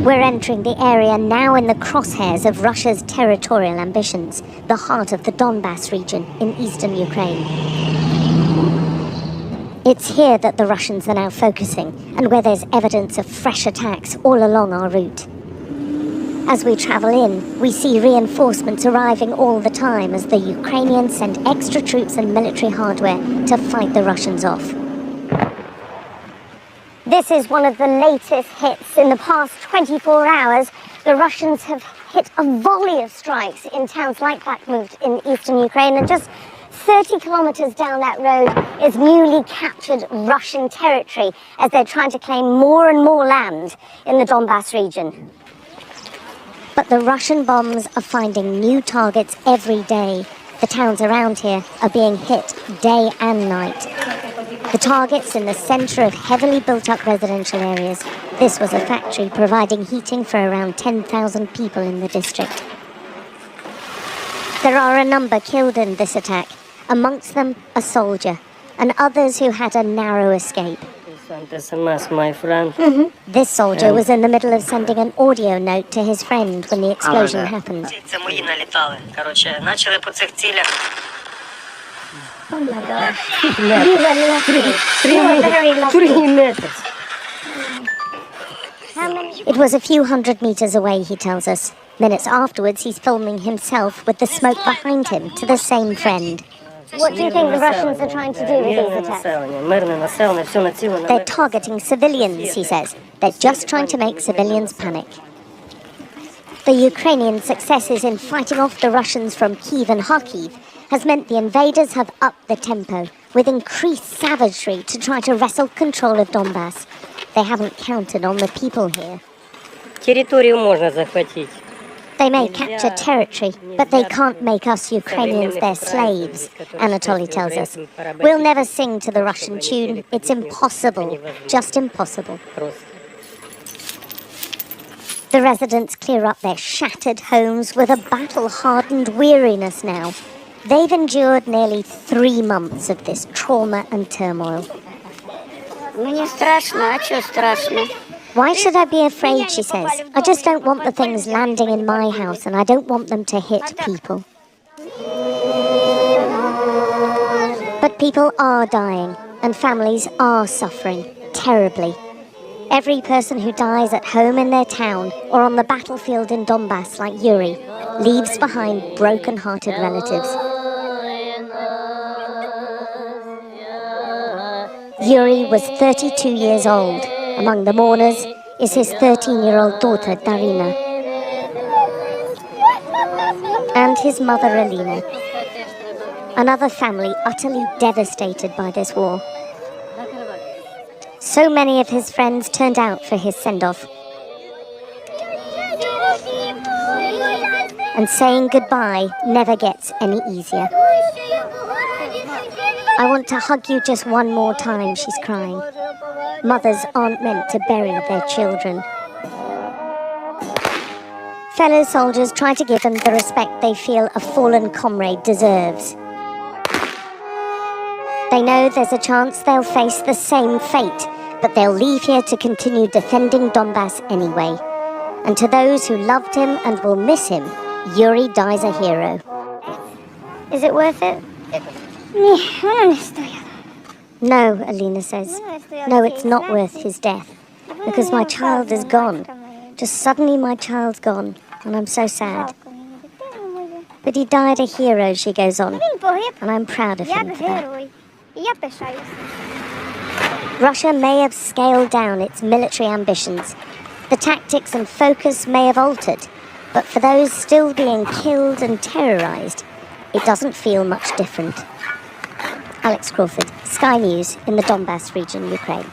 We're entering the area now in the crosshairs of Russia's territorial ambitions, the heart of the Donbass region in eastern Ukraine. It's here that the Russians are now focusing, and where there's evidence of fresh attacks all along our route. As we travel in, we see reinforcements arriving all the time as the Ukrainians send extra troops and military hardware to fight the Russians off. This is one of the latest hits. In the past 24 hours, the Russians have hit a volley of strikes in towns like Bakhmut in eastern Ukraine, and just 30 kilometers down that road is newly captured Russian territory as they're trying to claim more and more land in the Donbass region. But the Russian bombs are finding new targets every day. The towns around here are being hit day and night. The targets in the center of heavily built-up residential areas. This was a factory providing heating for around 10,000 people in the district. There are a number killed in this attack, amongst them a soldier, and others who had a narrow escape. SMS, my friend. This soldier was in the middle of sending an audio note to his friend when the explosion happened. Oh my God. 3 meters. It was a few hundred meters away, he tells us. Minutes afterwards, he's filming himself with the smoke behind him to the same friend. What do you think the Russians are trying to do with these attacks? They're targeting civilians, he says. They're just trying to make civilians panic. The Ukrainian successes in fighting off the Russians from Kyiv and Kharkiv has meant the invaders have upped the tempo with increased savagery to try to wrestle control of Donbass. They haven't counted on the people here. Территорию можно захватить. They may capture territory, but they can't make us Ukrainians their slaves, Anatoly tells us. We'll never sing to the Russian tune. It's impossible, just impossible. The residents clear up their shattered homes with a battle-hardened weariness now. They've endured nearly 3 months of this trauma and turmoil. Мне страшно, а что страшно? Why should I be afraid, she says. I just don't want the things landing in my house, and I don't want them to hit people. But people are dying, and families are suffering terribly. Every person who dies at home in their town or on the battlefield in Donbass, like Yuri, leaves behind broken-hearted relatives. Yuri was 32 years old. Among the mourners is his 13-year-old daughter, Darina, and his mother, Alina. Another family utterly devastated by this war. So many of his friends turned out for his send-off. And saying goodbye never gets any easier. I want to hug you just one more time, she's crying. Mothers aren't meant to bury their children. Fellow soldiers try to give them the respect they feel a fallen comrade deserves. They know there's a chance they'll face the same fate, but they'll leave here to continue defending Donbass anyway. And to those who loved him and will miss him, Yuri dies a hero. Is it worth it? No, Alina says. No, it's not worth his death. Because my child is gone. Just suddenly my child's gone. And I'm so sad. But he died a hero, she goes on. And I'm proud of him for that. Russia may have scaled down its military ambitions. The tactics and focus may have altered. But for those still being killed and terrorized, it doesn't feel much different. Alex Crawford, Sky News in the Donbass region, Ukraine.